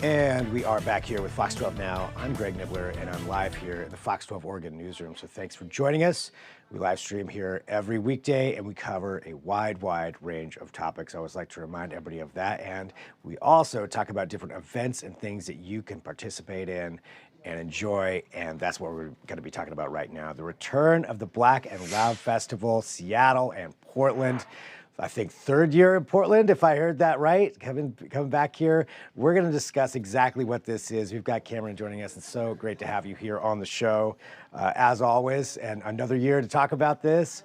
And we are back here with Fox 12 Now. I'm Greg Nibbler, and I'm live here in the Fox 12 Oregon newsroom. So thanks for joining us. We live stream here every weekday, and we cover a wide range of topics. I always like to remind everybody of that. And we also talk about different events and things that you can participate in and enjoy. And that's what we're going to be talking about right now. The return of the Black and Loud Festival, Seattle and Portland. I think third year in Portland, if I heard that right, coming back here. We're going to discuss exactly what this is. We've got Cameron joining us. It's so great to have you here on the show, as always, and another year to talk about this.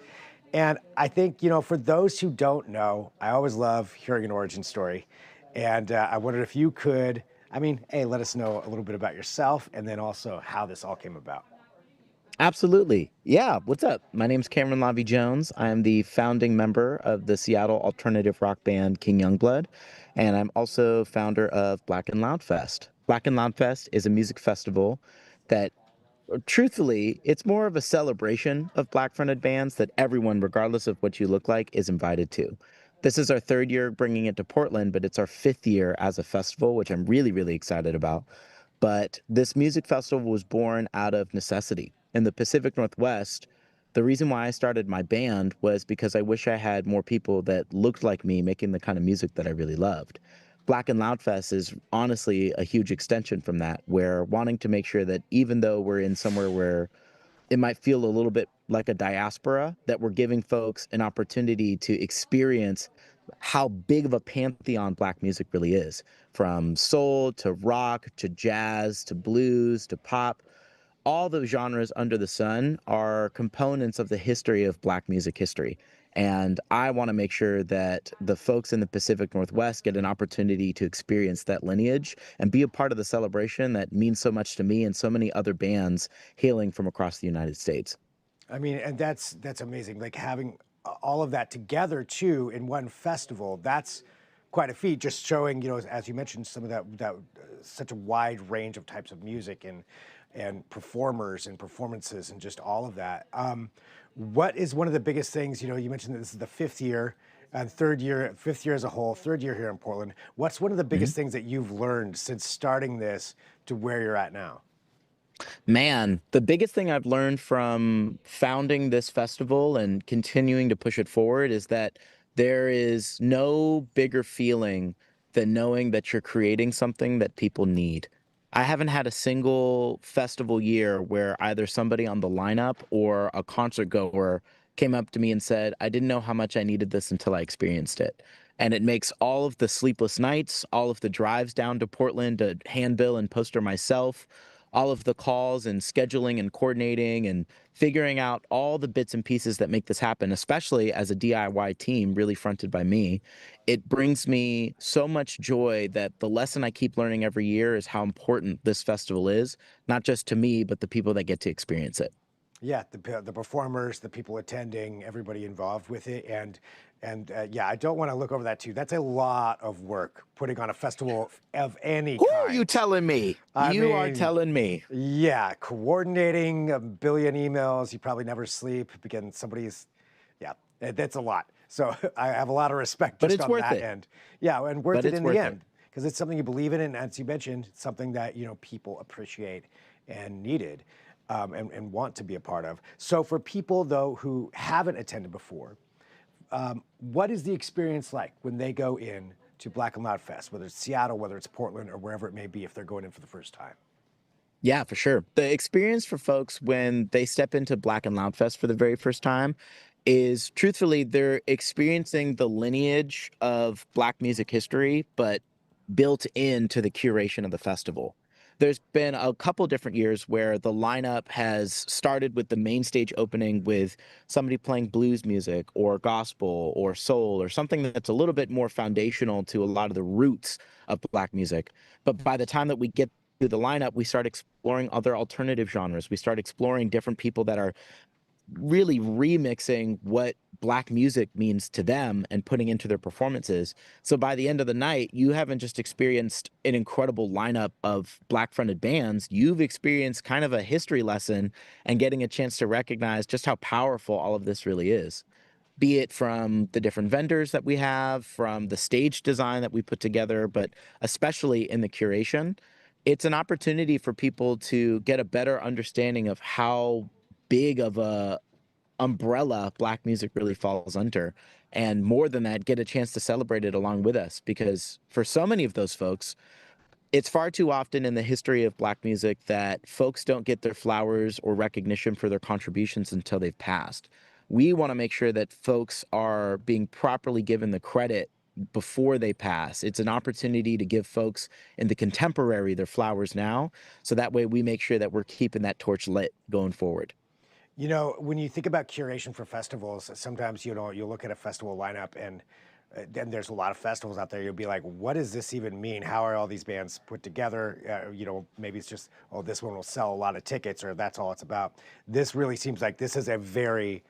And I think, for those who don't know, I always love hearing an origin story. And I wondered if you could, let us know a little bit about yourself and then also how this all came about. Absolutely. Yeah. What's up? My name's Cameron Lavi Jones. I am the founding member of the Seattle alternative rock band King Youngblood, and I'm also founder of Black and Loud Fest. Black and Loud Fest is a music festival that, truthfully, it's more of a celebration of Black fronted bands that everyone, regardless of what you look like, is invited to. This is our third year bringing it to Portland, but it's our fifth year as a festival, which I'm really excited about. But this music festival was born out of necessity. In the Pacific Northwest, the reason why I started my band was because I wish I had more people that looked like me making the kind of music that I really loved. Black and Loud Fest is honestly a huge extension from that, where wanting to make sure that even though we're in somewhere where it might feel a little bit like a diaspora, that we're giving folks an opportunity to experience how big of a pantheon Black music really is, from soul to rock to jazz to blues to pop. All those genres under the sun are components of the history of Black music history. And I want to make sure that the folks in the Pacific Northwest get an opportunity to experience that lineage and be a part of the celebration that means so much to me and so many other bands hailing from across the United States. And that's amazing. Like having all of that together too in one festival. That's quite a feat. Just showing, as you mentioned, some of that such a wide range of types of music and performers and performances and just all of that. What is one of the biggest things? You mentioned that this is the fifth year. And fifth year as a whole, third year here in Portland. What's one of the biggest things that you've learned since starting this to where you're at now? Man, the biggest thing I've learned from founding this festival and continuing to push it forward is that there is no bigger feeling than knowing that you're creating something that people need. I haven't had a single festival year where either somebody on the lineup or a concert goer came up to me and said, I didn't know how much I needed this until I experienced it. And it makes all of the sleepless nights, all of the drives down to Portland to handbill and poster myself, all of the calls and scheduling and coordinating and figuring out all the bits and pieces that make this happen, especially as a DIY team really fronted by me. It brings me so much joy that the lesson I keep learning every year is how important this festival is, not just to me, but the people that get to experience it. Yeah, the performers, the people attending, everybody involved with it, and yeah, I don't want to look over that too. That's a lot of work putting on a festival of any Who are you kind. telling me? I You are mean, telling me. yeah, coordinating a billion emails. You probably never sleep because somebody's, yeah, that's a lot. So I have a lot of respect But just it's on worth that it. end. Yeah, and worth But it it's in the worth it. end because it's something you believe in, and as you mentioned, it's something that people appreciate and needed. And want to be a part of. So for people though who haven't attended before, what is the experience like when they go in to Black and Loud Fest, whether it's Seattle, whether it's Portland, or wherever it may be, if they're going in for the first time? Yeah, for sure. The experience for folks when they step into Black and Loud Fest for the very first time is truthfully, they're experiencing the lineage of Black music history, but built into the curation of the festival. There's been a couple different years where the lineup has started with the main stage opening with somebody playing blues music or gospel or soul or something that's a little bit more foundational to a lot of the roots of Black music. But by the time that we get to the lineup, we start exploring other alternative genres. We start exploring different people that are really remixing what Black music means to them and putting into their performances. So by the end of the night, you haven't just experienced an incredible lineup of Black fronted bands, you've experienced kind of a history lesson and getting a chance to recognize just how powerful all of this really is. be it from the different vendors that we have, from the stage design that we put together, but especially in the curation. It's an opportunity for people to get a better understanding of how big of a umbrella Black music really falls under. And more than that, get a chance to celebrate it along with us. Because for so many of those folks, it's far too often in the history of Black music that folks don't get their flowers or recognition for their contributions until they've passed. We want to make sure that folks are being properly given the credit before they pass. It's an opportunity to give folks in the contemporary their flowers now. So that way we make sure that we're keeping that torch lit going forward. You know, when you think about curation for festivals, sometimes, you'll look at a festival lineup and then there's a lot of festivals out there. You'll be like, what does this even mean? How are all these bands put together? Maybe it's just, oh, this one will sell a lot of tickets or that's all it's about. This really seems like this is a very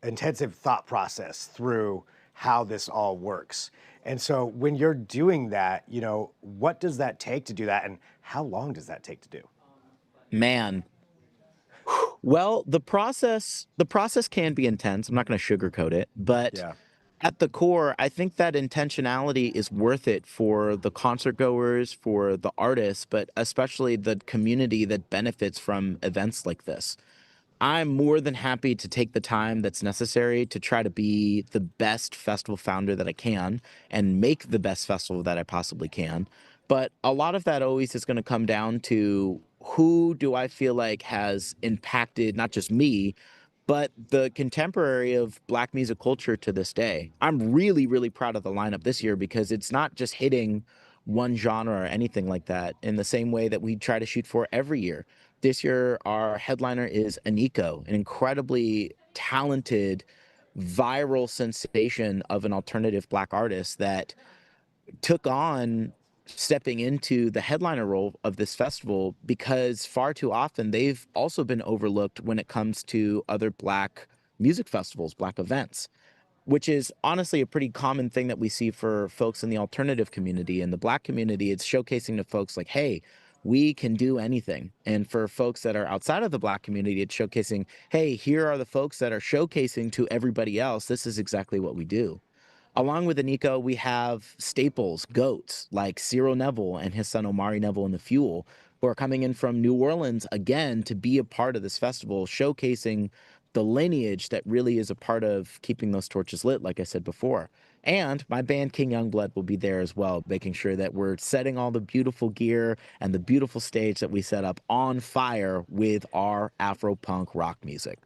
intensive thought process through how this all works. And so when you're doing that, what does that take to do that? And how long does that take to do? Man, well, the process can be intense. I'm not going to sugarcoat it, but Yeah. at the core, I think that intentionality is worth it for the concert goers, for the artists, but especially the community that benefits from events like this. I'm more than happy to take the time that's necessary to try to be the best festival founder that I can and make the best festival that I possibly can. But a lot of that always is going to come down to who do I feel like has impacted not just me, but the contemporary of Black music culture to this day. I'm really, really proud of the lineup this year because it's not just hitting one genre or anything like that in the same way that we try to shoot for every year. This year, our headliner is Aniko, an incredibly talented, viral sensation of an alternative Black artist that took on stepping into the headliner role of this festival because far too often they've also been overlooked when it comes to other Black music festivals, Black events, which is honestly a pretty common thing that we see for folks in the alternative community. In the Black community, it's showcasing to folks like, hey, we can do anything. And for folks that are outside of the Black community, it's showcasing, hey, here are the folks that are showcasing to everybody else. This is exactly what we do. Along with Aniko, we have staples, goats like Cyril Neville and his son Omari Neville in the Fuel, who are coming in from New Orleans again to be a part of this festival, showcasing the lineage that really is a part of keeping those torches lit, like I said before. And my band King Youngblood will be there as well, making sure that we're setting all the beautiful gear and the beautiful stage that we set up on fire with our Afro punk rock music.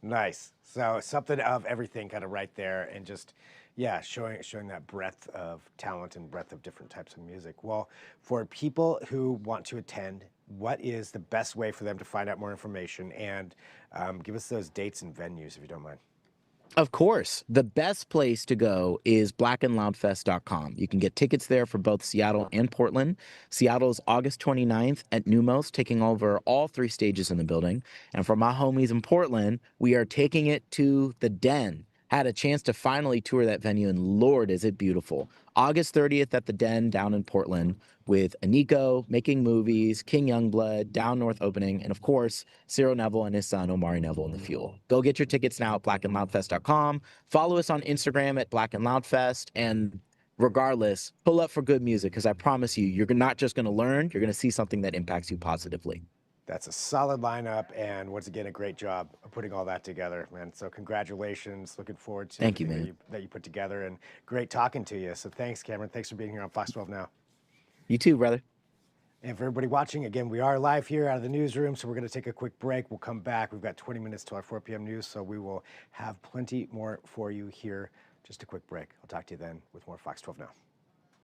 Nice. So something of everything kind of right there and just yeah, showing that breadth of talent and breadth of different types of music. Well, for people who want to attend, what is the best way for them to find out more information? And give us those dates and venues if you don't mind. Of course, the best place to go is blackandloudfest.com. You can get tickets there for both Seattle and Portland. Seattle's August 29th at Numos, taking over all three stages in the building. And for my homies in Portland, we are taking it to the Den. Had a chance to finally tour that venue, and Lord, is it beautiful. August 30th at the Den down in Portland with Aniko, Making Movies, King Youngblood, Down North opening, and of course, Cyril Neville and his son, Omari Neville, in the Fuel. Go get your tickets now at blackandloudfest.com. Follow us on Instagram at blackandloudfest. And regardless, pull up for good music because I promise you, you're not just going to learn, you're going to see something that impacts you positively. That's a solid lineup, and once again, a great job of putting all that together, man. So congratulations. Looking forward to Thank you, everything man. that you put together, and great talking to you. So thanks, Cameron. Thanks for being here on Fox 12 Now. You too, brother. And for everybody watching, again, we are live here out of the newsroom, so we're going to take a quick break. We'll come back. We've got 20 minutes till our 4 p.m. news, so we will have plenty more for you here. Just a quick break. I'll talk to you then with more Fox 12 Now.